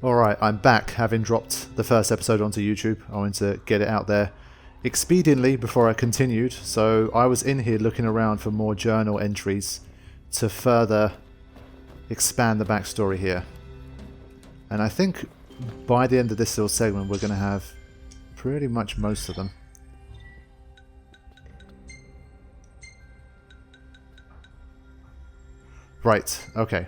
Alright, I'm back, having dropped the first episode onto YouTube. I wanted to get it out there expediently before I continued, so I was in here looking around for more journal entries to further expand the backstory here. And I think by the end of this little segment we're going to have pretty much most of them. Right, okay.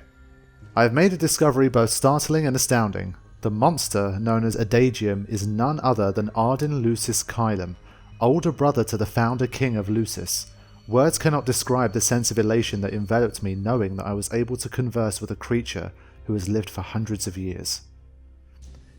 I have made a discovery both startling and astounding. The monster known as Adagium is none other than Ardyn Lucis Kylum, older brother to the founder king of Lucis. Words cannot describe the sense of elation that enveloped me knowing that I was able to converse with a creature who has lived for hundreds of years.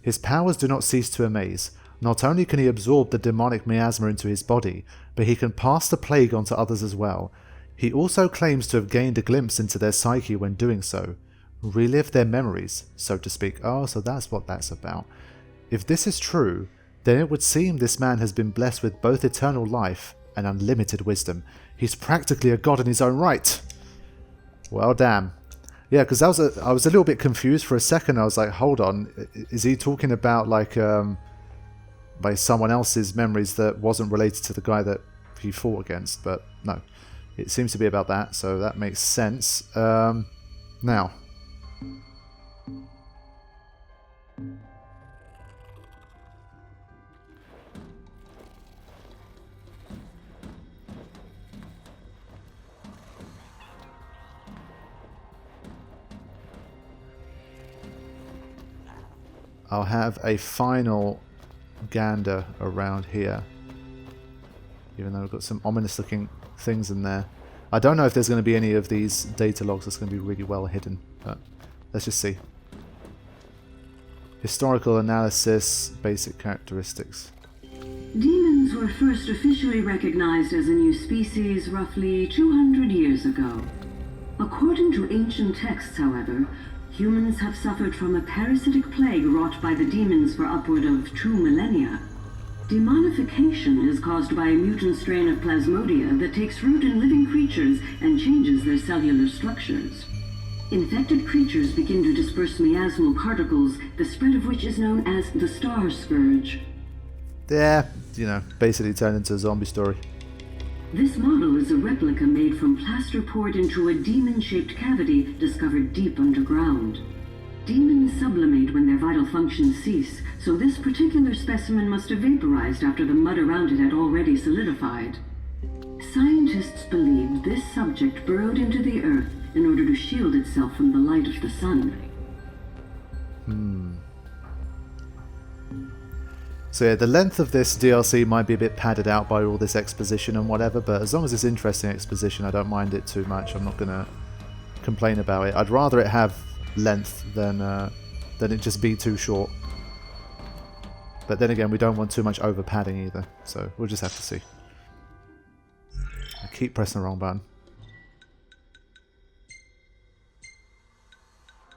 His powers do not cease to amaze. Not only can he absorb the demonic miasma into his body, but he can pass the plague on to others as well. He also claims to have gained a glimpse into their psyche when doing so. Relive their memories, so to speak. Oh, so that's what that's about. If this is true, then it would seem this man has been blessed with both eternal life and unlimited wisdom. He's practically a god in his own right. Well, damn. Yeah, because I was a little bit confused for a second. I was like, hold on, is he talking about like someone else's memories that wasn't related to the guy that he fought against? But no, it seems to be about that, so that makes sense. Now. I'll have a final gander around here, even though we've got some ominous looking things in there. I don't know if there's going to be any of these data logs that's going to be really well hidden, but let's just see. Historical analysis, basic characteristics. Demons were first officially recognized as a new species roughly 200 years ago. According to ancient texts, however, humans have suffered from a parasitic plague wrought by the demons for upward of 2 millennia. Demonification is caused by a mutant strain of plasmodia that takes root in living creatures and changes their cellular structures. Infected creatures begin to disperse miasmal particles, the spread of which is known as the Star Scourge. Yeah, you know, basically turned into a zombie story. This model is a replica made from plaster poured into a demon-shaped cavity discovered deep underground. Demons sublimate when their vital functions cease, so this particular specimen must have vaporized after the mud around it had already solidified. Scientists believe this subject burrowed into the earth in order to shield itself from the light of the sun. So yeah, the length of this DLC might be a bit padded out by all this exposition and whatever, but as long as it's interesting exposition, I don't mind it too much. I'm not going to complain about it. I'd rather it have length than it just be too short. But then again, we don't want too much over padding either, so we'll just have to see. I keep pressing the wrong button.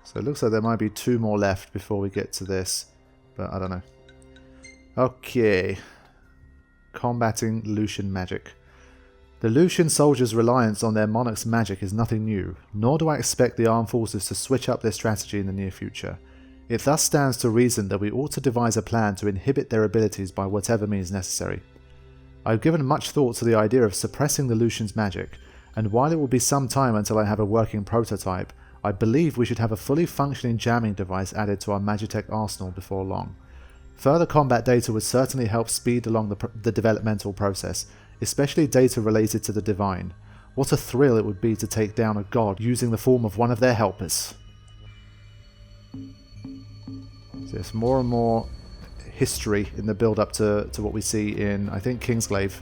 So it looks like there might be 2 more left before we get to this, but I don't know. Okay. Combating Lucian magic. The Lucian soldiers' reliance on their monarch's magic is nothing new, nor do I expect the armed forces to switch up their strategy in the near future. It thus stands to reason that we ought to devise a plan to inhibit their abilities by whatever means necessary. I have given much thought to the idea of suppressing the Lucians' magic, and while it will be some time until I have a working prototype, I believe we should have a fully functioning jamming device added to our Magitech arsenal before long. Further combat data would certainly help speed along the developmental process, especially data related to the divine. What a thrill it would be to take down a god using the form of one of their helpers. So there's more and more history in the build-up to what we see in, I think, Kingsglaive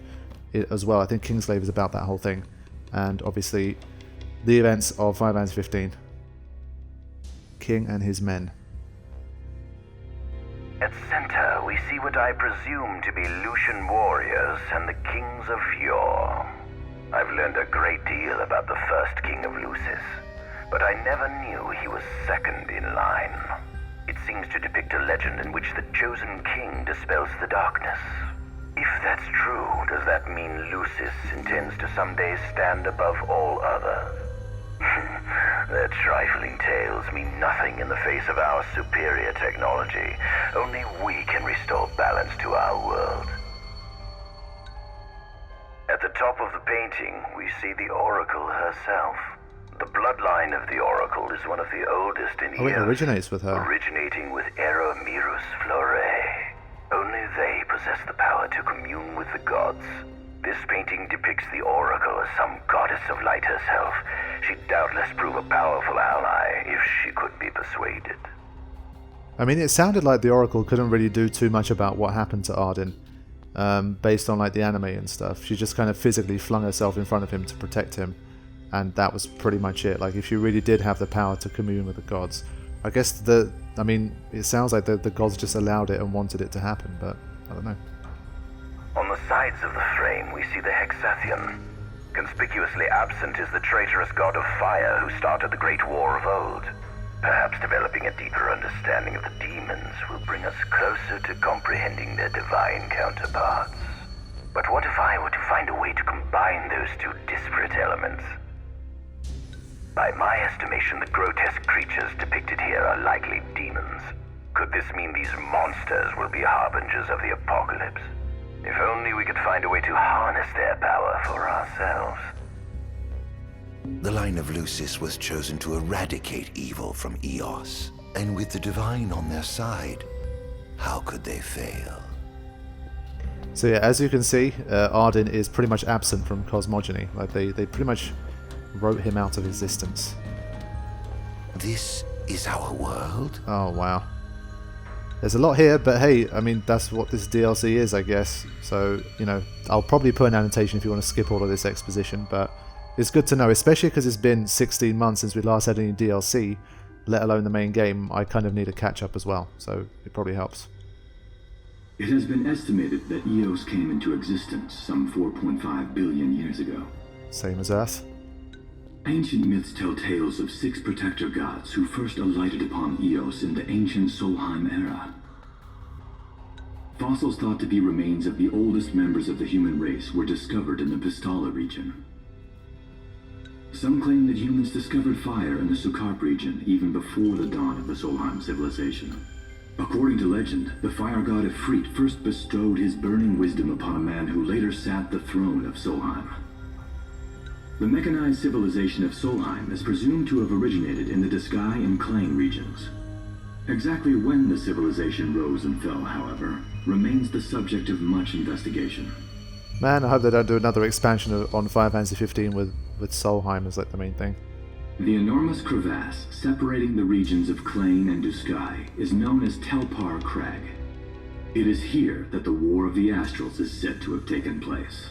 as well. I think Kingsglaive is about that whole thing. And obviously, the events of Final Fantasy 15. King and his men. At center, we see what I presume to be Lucian warriors and the kings of yore. I've learned a great deal about the first king of Lucis, but I never knew he was second in line. It seems to depict a legend in which the chosen king dispels the darkness. If that's true, does that mean Lucis intends to someday stand above all others? Their trifling tales mean nothing in the face of our superior technology. Only we can restore balance to our world. At the top of the painting, we see the Oracle herself. The bloodline of the Oracle is one of the oldest in Oh, it Eos, originates with her. originating with Eromirus Flore. Only they possess the power to commune with the gods. This painting depicts the Oracle as some goddess of light herself. She'd doubtless prove a powerful ally if she could be persuaded. I mean, it sounded like the Oracle couldn't really do too much about what happened to Ardyn, based on like the anime and stuff. She just kind of physically flung herself in front of him to protect him, and that was pretty much it. Like, if she really did have the power to commune with the gods, I guess it sounds like the gods just allowed it and wanted it to happen, but I don't know. On the sides of the frame, we see the Hexathian. Conspicuously absent is the traitorous god of fire who started the Great War of old. Perhaps developing a deeper understanding of the demons will bring us closer to comprehending their divine counterparts. But what if I were to find a way to combine those two disparate elements? By my estimation, the grotesque creatures depicted here are likely demons. Could this mean these monsters will be harbingers of the apocalypse? If only we could find a way to harness their power for ourselves. The line of Lucis was chosen to eradicate evil from Eos, and with the divine on their side, how could they fail? So yeah, as you can see, Ardyn is pretty much absent from cosmogony. Like they pretty much wrote him out of existence. This is our world? Oh wow. There's a lot here, but hey, I mean, that's what this DLC is, I guess. So, you know, I'll probably put an annotation if you want to skip all of this exposition, but it's good to know, especially because it's been 16 months since we last had any DLC, let alone the main game. I kind of need a catch-up as well, so it probably helps. It has been estimated that Eos came into existence some 4.5 billion years ago. Same as Earth. Ancient myths tell tales of 6 protector gods who first alighted upon Eos in the ancient Solheim era. Fossils thought to be remains of the oldest members of the human race were discovered in the Pistala region. Some claim that humans discovered fire in the Sukarp region even before the dawn of the Solheim civilization. According to legend, the fire god Ifrit first bestowed his burning wisdom upon a man who later sat the throne of Solheim. The mechanized civilization of Solheim is presumed to have originated in the Diskai and Klain regions. Exactly when the civilization rose and fell, however, remains the subject of much investigation. Man, I hope they don't do another expansion on Final Fantasy 15 with Solheim as like the main thing. The enormous crevasse separating the regions of Klain and Duskai is known as Telpar Crag. It is here that the War of the Astrals is said to have taken place.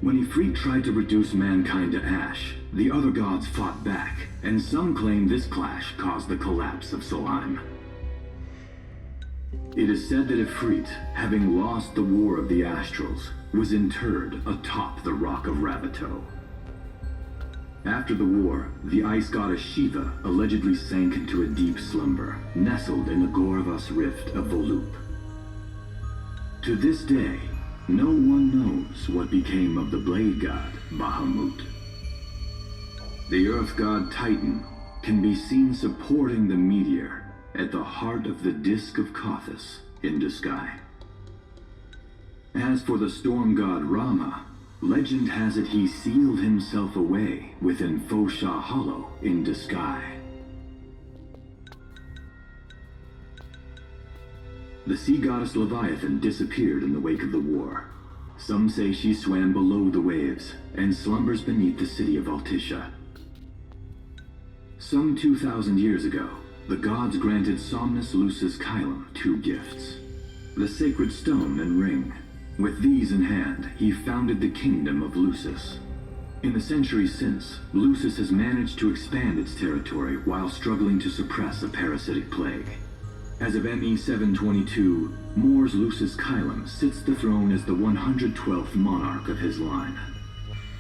When Ifrit tried to reduce mankind to ash, the other gods fought back, and some claim this clash caused the collapse of Solheim. It is said that Ifrit, having lost the War of the Astrals, was interred atop the Rock of Ravito. After the war, the ice goddess Shiva allegedly sank into a deep slumber, nestled in the Goravas Rift of Vollup. To this day, no one knows what became of the blade god, Bahamut. The earth god Titan can be seen supporting the meteor at the heart of the disk of Kothis in Duskai. As for the storm god Rama, legend has it he sealed himself away within Fosha Hollow in Duskai. The sea goddess Leviathan disappeared in the wake of the war. Some say she swam below the waves and slumbers beneath the city of Altisha. Some 2,000 years ago, the gods granted Somnus Lucis Kylum 2 gifts: the sacred stone and ring. With these in hand, he founded the kingdom of Lucis. In the centuries since, Lucis has managed to expand its territory while struggling to suppress a parasitic plague. As of ME 722, Mor's Lucis Kylum sits the throne as the 112th monarch of his line.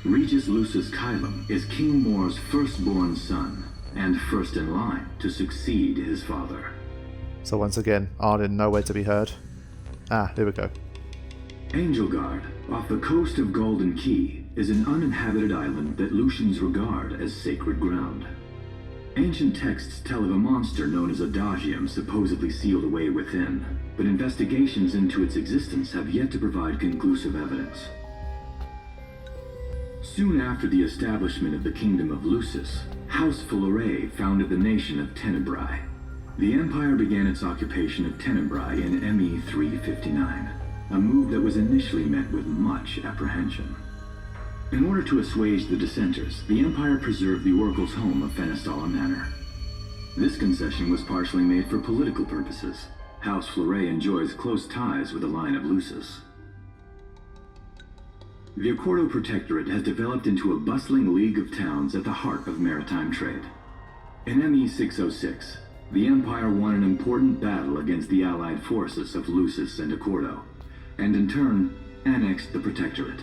Regis Lucis Kylum is King Mor's firstborn son, and first in line to succeed his father. So once again, Ardyn nowhere to be heard. Ah, here we go. Angelgard, off the coast of Golden Key, is an uninhabited island that Lucians regard as sacred ground. Ancient texts tell of a monster known as Adagium supposedly sealed away within, but investigations into its existence have yet to provide conclusive evidence. Soon after the establishment of the Kingdom of Lucis, House Fleuret founded the nation of Tenebrae. The Empire began its occupation of Tenebrae in ME 359, a move that was initially met with much apprehension. In order to assuage the dissenters, the Empire preserved the Oracle's home of Fenestala Manor. This concession was partially made for political purposes. House Fleuret enjoys close ties with the line of Lucis. The Accordo Protectorate has developed into a bustling league of towns at the heart of maritime trade. In ME 606, the Empire won an important battle against the allied forces of Lucis and Accordo, and in turn, annexed the Protectorate.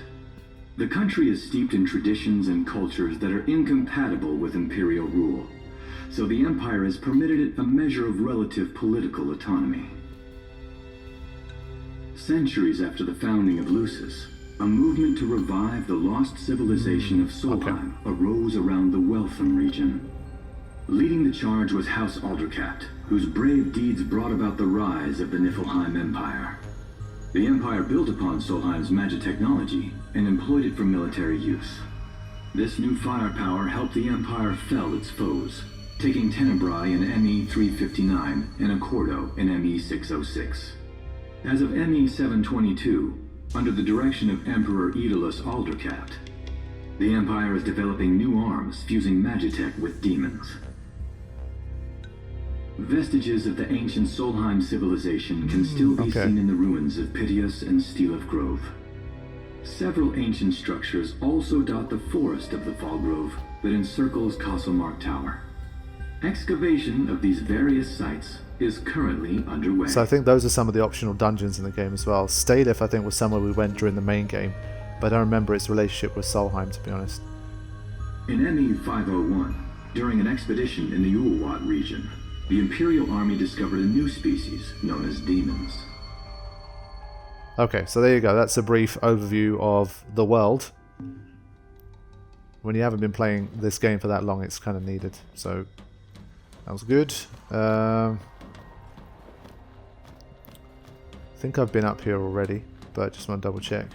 The country is steeped in traditions and cultures that are incompatible with imperial rule, so the Empire has permitted it a measure of relative political autonomy. Centuries after the founding of Lucis, a movement to revive the lost civilization of Solheim arose around the Weltham region. Leading the charge was House Aldercat, whose brave deeds brought about the rise of the Niflheim Empire. The Empire built upon Solheim's magic technology and employed it for military use. This new firepower helped the Empire fell its foes, taking Tenebrae in ME 359 and Accordo in ME 606. As of ME 722, under the direction of Emperor Aedalus Aldercat, the Empire is developing new arms fusing magitech with demons. Vestiges of the ancient Solheim civilization can still be seen in the ruins of Piteous and Steelif Grove. Several ancient structures also dot the forest of the Fall Grove that encircles Castlemark Tower. Excavation of these various sites is currently underway. So I think those are some of the optional dungeons in the game as well. Steelif, I think, was somewhere we went during the main game, but I don't remember its relationship with Solheim, to be honest. In ME 501, during an expedition in the Ulwat region, the Imperial Army discovered a new species known as demons. Okay, so there you go. That's a brief overview of the world. When you haven't been playing this game for that long, it's kind of needed. So that was good. I think I've been up here already, but I just want to double check.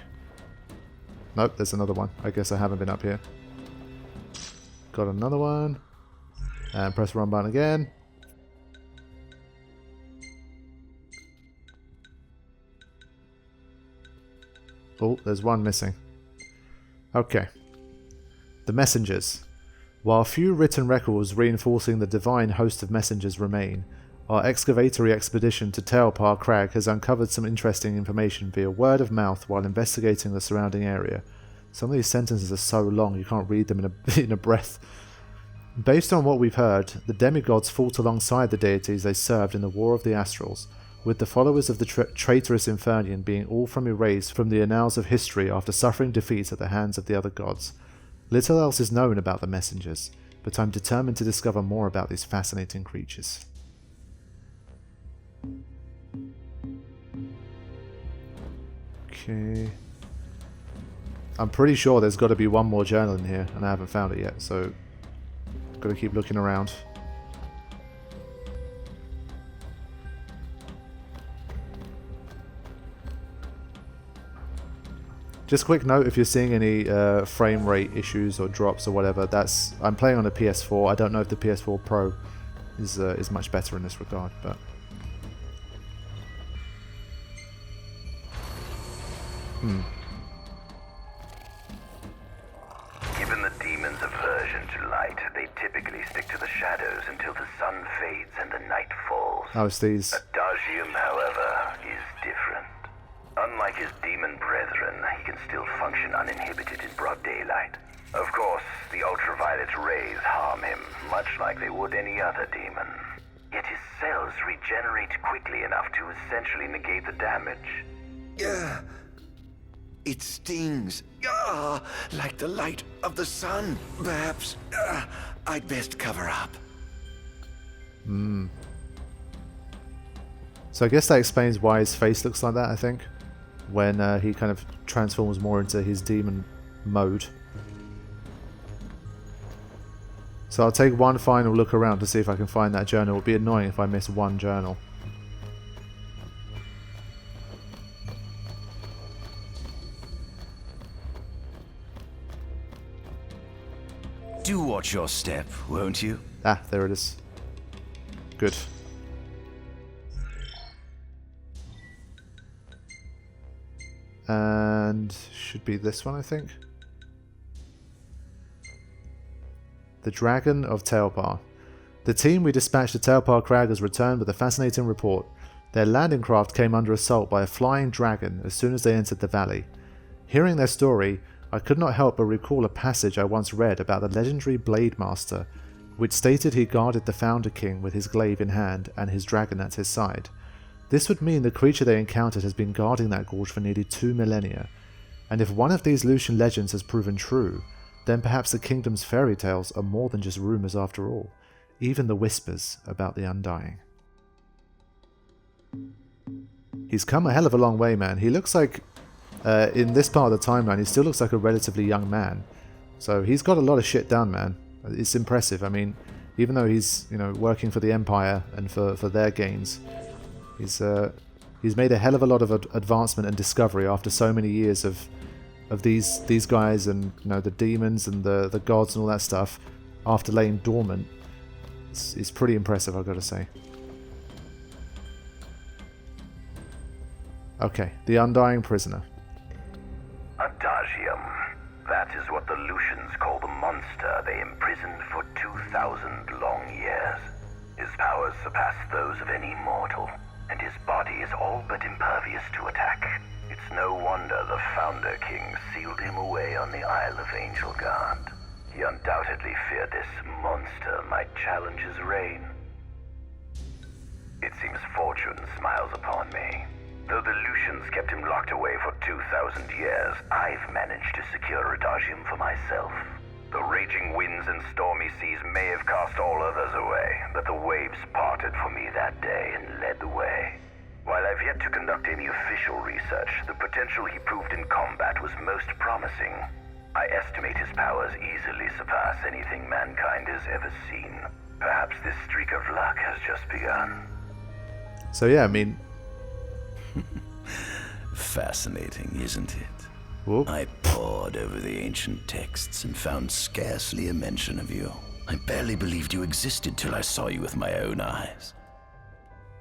Nope, there's another one. I guess I haven't been up here. Got another one. And press the run button again. Oh, there's one missing. Okay. The messengers. While few written records reinforcing the divine host of messengers remain, our excavatory expedition to Tailpar Crag has uncovered some interesting information via word of mouth while investigating the surrounding area. Some of these sentences are so long you can't read them in a breath. Based on what we've heard, the demigods fought alongside the deities they served in the War of the Astrals, with the followers of the traitorous Infernian being all from erased from the annals of history after suffering defeats at the hands of the other gods. Little else is known about the messengers, but I'm determined to discover more about these fascinating creatures. Okay. I'm pretty sure there's got to be one more journal in here, and I haven't found it yet, so I've got to keep looking around. Just a quick note, if you're seeing any frame rate issues or drops or whatever, I'm playing on a PS4. I don't know if the PS4 Pro is much better in this regard, but Given the demon's aversion to light, they typically stick to the shadows until the sun fades and the night falls. oh, it's these. Adagium, however, is different. Unlike his demon brethren, he can still function uninhibited in broad daylight. Of course, the ultraviolet rays harm him, much like they would any other demon. Yet his cells regenerate quickly enough to essentially negate the damage. It stings. Like the light of the sun. Perhaps I'd best cover up. So I guess that explains why his face looks like that, I think. When he kind of transforms more into his demon mode. So I'll take one final look around to see if I can find that journal. It would be annoying if I miss one journal. Do watch your step, won't you? Ah, there it is. Good. And should be this one, I think. The Dragon of Tailpar. The team we dispatched to Tailpar Crag has returned with a fascinating report. Their landing craft came under assault by a flying dragon as soon as they entered the valley. Hearing their story, I could not help but recall a passage I once read about the legendary Blade Master, which stated he guarded the Founder King with his glaive in hand and his dragon at his side. This would mean the creature they encountered has been guarding that gorge for nearly 2 millennia, and if one of these Lucian legends has proven true, then perhaps the kingdom's fairy tales are more than just rumours after all, even the whispers about the Undying. He's come a hell of a long way, man. He looks like, in this part of the timeline, he still looks like a relatively young man. So he's got a lot of shit done, man. It's impressive. I mean, even though he's, you know, working for the Empire and for their gains, he's made a hell of a lot of advancement and discovery after so many years of these guys and, you know, the demons and the gods and all that stuff after laying dormant. It's pretty impressive, I've got to say. Okay, the Undying Prisoner. Adagium. That is what the Lucians call the monster they imprisoned for 2,000 long years. His powers surpass those of any mortal, and his body is all but impervious to attack. It's no wonder the Founder King sealed him away on the Isle of Angel Guard. He undoubtedly feared this monster might challenge his reign. It seems fortune smiles upon me. Though the Lucians kept him locked away for 2,000 years, I've managed to secure Adagium for myself. The raging winds and stormy seas may have cast all others away, but the waves parted for me that day and led the way. While I've yet to conduct any official research, the potential he proved in combat was most promising. I estimate his powers easily surpass anything mankind has ever seen. Perhaps this streak of luck has just begun. So yeah, I mean... Fascinating, isn't it? Whoop. I pored over the ancient texts and found scarcely a mention of you. I barely believed you existed till I saw you with my own eyes.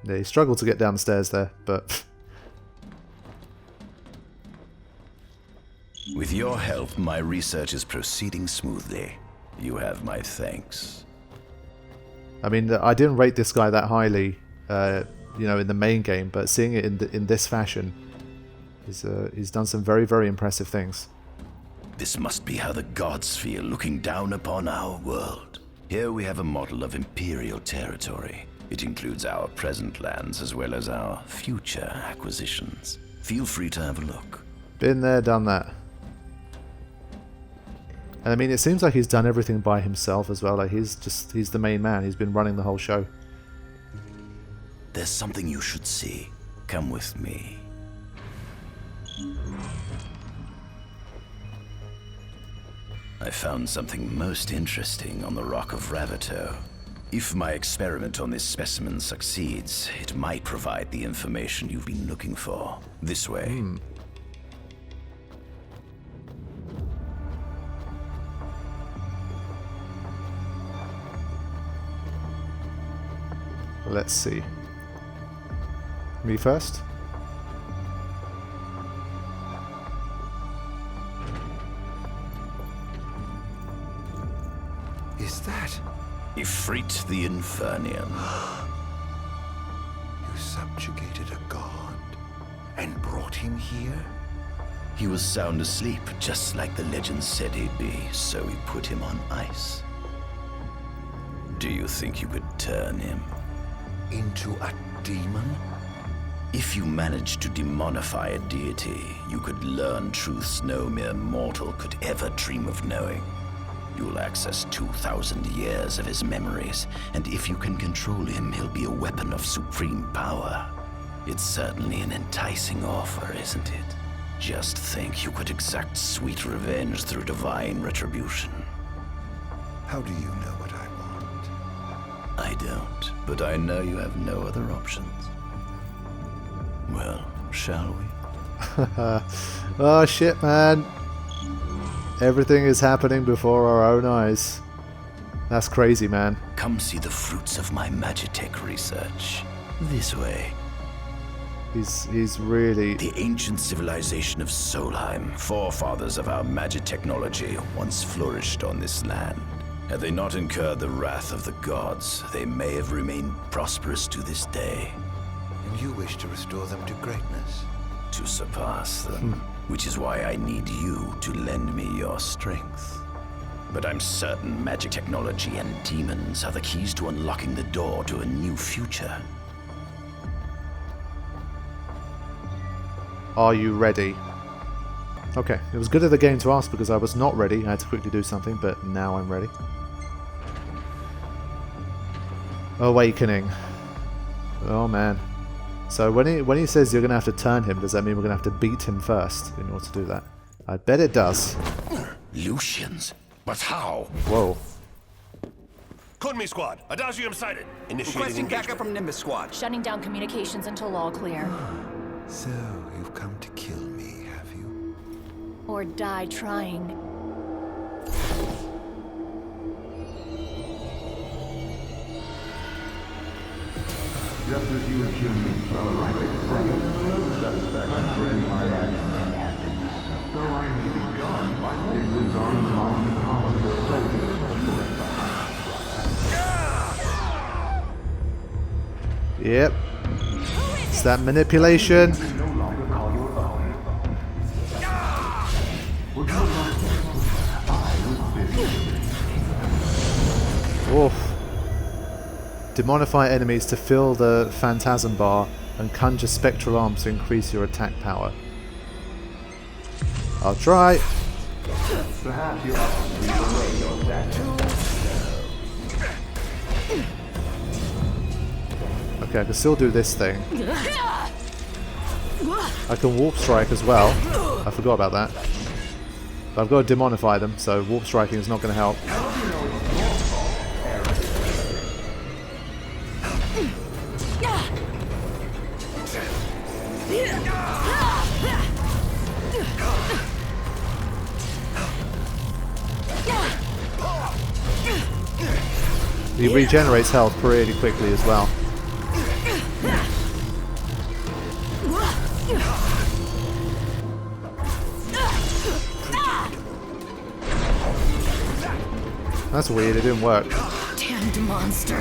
Yeah, he struggled to get down the stairs there, but... With your help, my research is proceeding smoothly. You have my thanks. I mean, I didn't rate this guy that highly, you know, in the main game, but seeing it in this fashion, he's done some very, very impressive things. This must be how the gods feel looking down upon our world. Here we have a model of imperial territory. It includes our present lands as well as our future acquisitions. Feel free to have a look. Been there, done that. And I mean, it seems like he's done everything by himself as well. Like he's the main man. He's been running the whole show. There's something you should see. Come with me. I found something most interesting on the Rock of Ravito. If my experiment on this specimen succeeds, it might provide the information you've been looking for. This way. Let's see. Me first? Is that? Ifrit the Infernian. You subjugated a god and brought him here? He was sound asleep, just like the legend said he'd be, so we put him on ice. Do you think you could turn him Into a demon? If you managed to demonify a deity, you could learn truths no mere mortal could ever dream of knowing. You'll access 2,000 years of his memories, and if you can control him, he'll be a weapon of supreme power. It's certainly an enticing offer, isn't it? Just think you could exact sweet revenge through divine retribution. How do you know what I'm I don't, but I know you have no other options. Well, shall we? Oh shit, man. Everything is happening before our own eyes. That's crazy, man. Come see the fruits of my magitech research. This way. He's really... The ancient civilization of Solheim, forefathers of our magic technology, once flourished on this land. Had they not incurred the wrath of the gods, they may have remained prosperous to this day. And you wish to restore them to greatness? To surpass them, which is why I need you to lend me your strength. But I'm certain magic technology and demons are the keys to unlocking the door to a new future. Are you ready? Okay, it was good of the game to ask because I was not ready. I had to quickly do something, but now I'm ready. Awakening. Oh man. So when he says you're going to have to turn him, does that mean we're going to have to beat him first in order to do that? I bet it does. Lucians? But how? Whoa. Kunmi squad, Adagium sighted. Initiating Requesting engagement. backup from Nimbus squad. Shutting down communications until all clear. So, you've come to kill me, have you? Or die trying. Just as you humans are rightly saying, no satisfaction for any high action. So I may be gone by Diggs' arms on the common soldiers. Yep. It's that manipulation. No longer call you own. Would you like to? I was busy. Oof. Demonify enemies to fill the phantasm bar and conjure spectral arms to increase your attack power. I'll try. Perhaps you ought to leave away your statue. Okay, I can still do this thing. I can warp strike as well. I forgot about that. But I've got to demonify them, so warp striking is not going to help. He regenerates health pretty quickly as well. That's weird, it didn't work. Damned monster.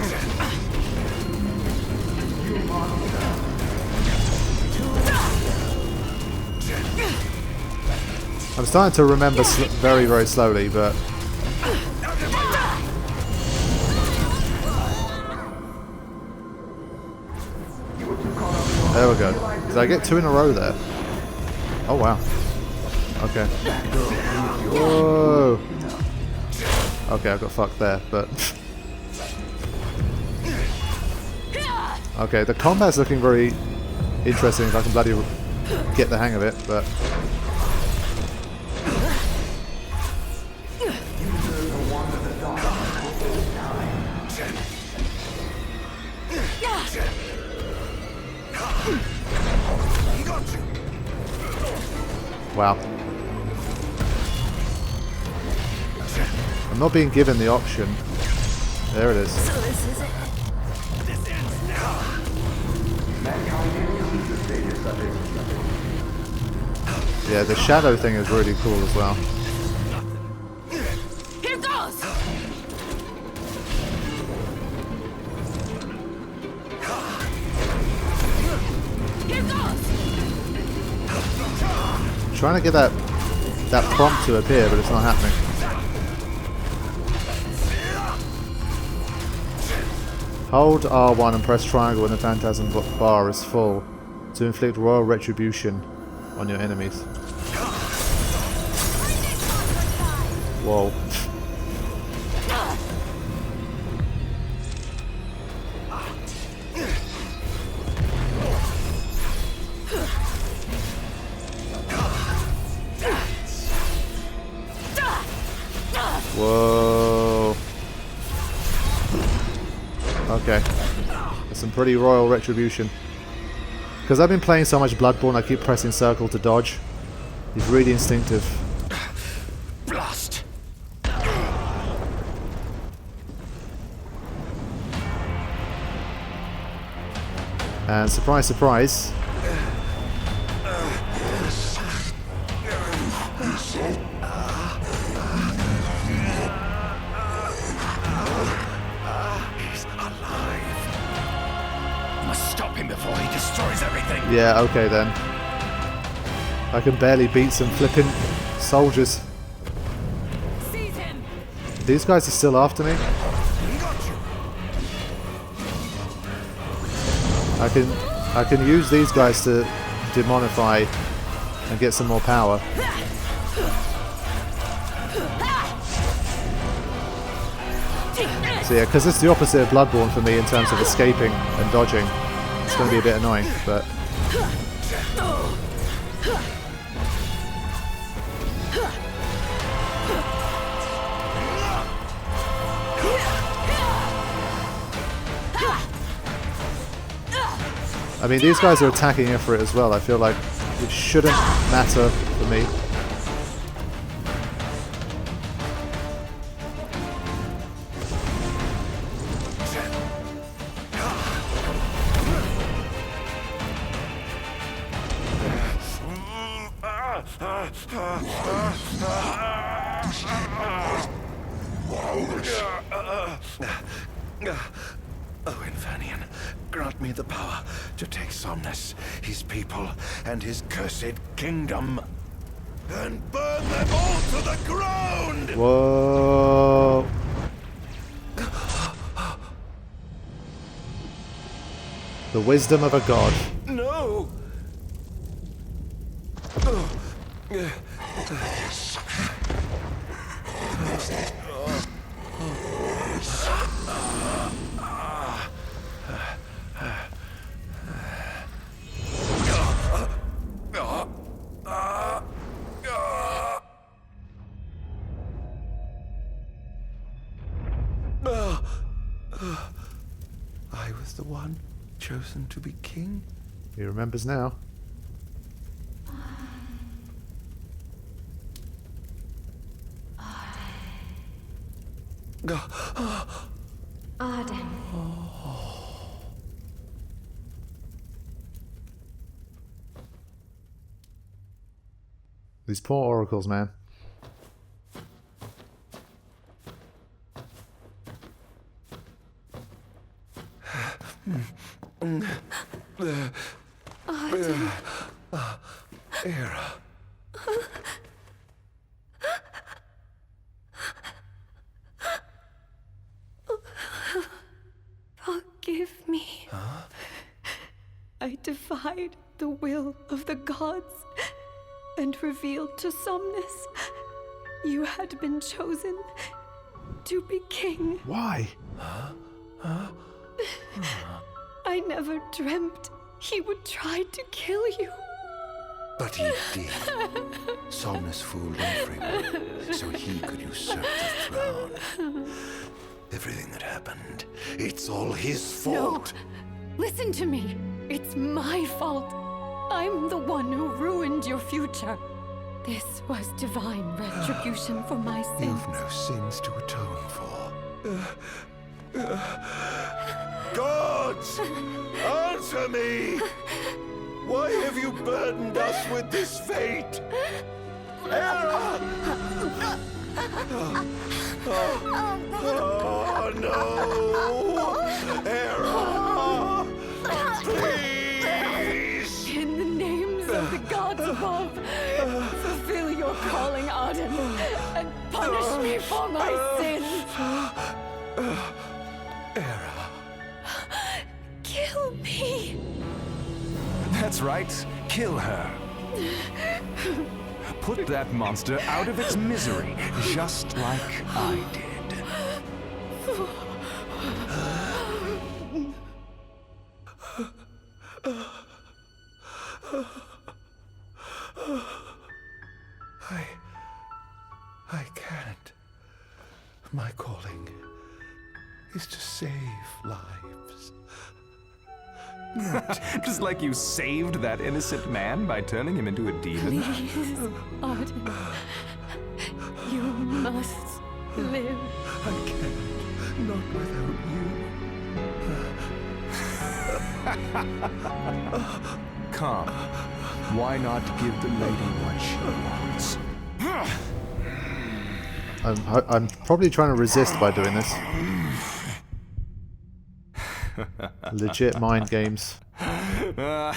I'm starting to remember very, very slowly, but... There we go. Did I get two in a row there? Oh wow. Okay. Whoa. Okay, I got fucked there, but... Okay, the combat's looking very interesting if I can bloody get the hang of it, but... Wow. I'm not being given the option. There it is. So this is it. Yeah, the shadow thing is really cool as well. Here goes! Here goes! Trying to get that prompt to appear, but it's not happening. Hold R1 and press triangle when the phantasm bar is full to inflict royal retribution on your enemies. Whoa. Whoa. Okay. That's some pretty royal retribution. Because I've been playing so much Bloodborne, I keep pressing circle to dodge. He's really instinctive. Blast! And surprise, surprise. Stop him before he destroys everything. Yeah, okay then. I can barely beat some flipping soldiers. Seize him. These guys are still after me. I can use these guys to demonify and get some more power. So yeah, because it's the opposite of Bloodborne for me in terms of escaping and dodging. It's going to be a bit annoying, but... I mean, these guys are attacking Ifrit as well. I feel like it shouldn't matter for me. Oh, Infanian, grant me the power to take Somnus, his people, and his cursed kingdom, and burn them all to the ground! Whoa! The wisdom of a god. No! I was the one chosen to be king? He remembers now. Ardyn. These poor oracles, man. Era. Forgive me. I defied the will of the gods and revealed to Somnus you had been chosen to be king. Why? I never dreamt he would try to kill you. But he did. Somnus fooled everyone, so he could usurp the throne. Everything that happened, it's all his fault. No. Listen to me. It's my fault. I'm the one who ruined your future. This was divine retribution for my sins. You've no sins to atone for. Gods! Answer me! Why have you burdened us with this fate? Era! Oh no! Era! Please! In the names of the gods above, fulfill your calling, Ardyn, and punish me for my sins. Era. Kill me. That's right. Kill her. Put that monster out of its misery, just like I did. I can't. My calling is to save lives. Just like you saved that innocent man by turning him into a demon. Please, Ardyn. You must live. I can't. Not without you. Come. Why not give the lady what she wants? I'm probably trying to resist by doing this. Legit mind games. Nope.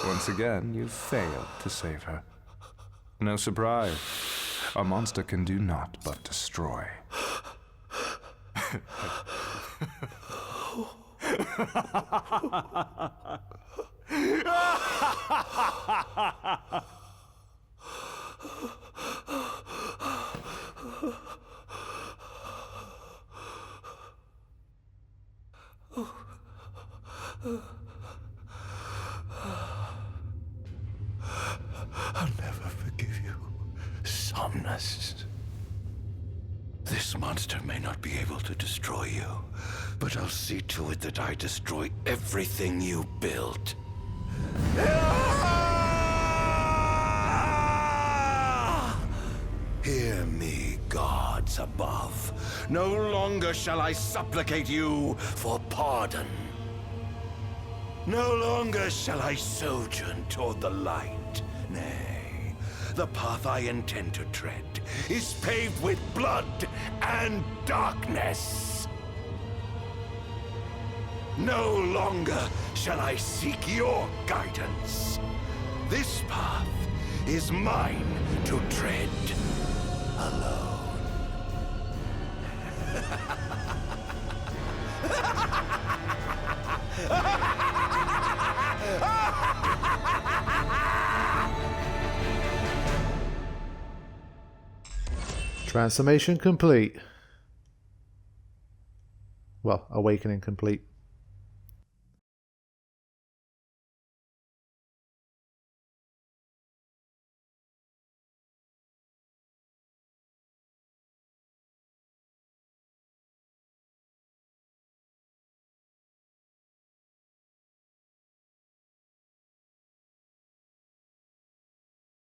Once again, you failed to save her. No surprise. A monster can do naught but destroy. I'll never forgive you, Somnus. This monster may not be able to destroy you, but I'll see to it that I destroy everything you built. Hear me, gods above. No longer shall I supplicate you for pardon. No longer shall I sojourn toward the light. Nay, the path I intend to tread is paved with blood and darkness. No longer shall I seek your guidance. This path is mine to tread alone. Transformation complete. Well, awakening complete.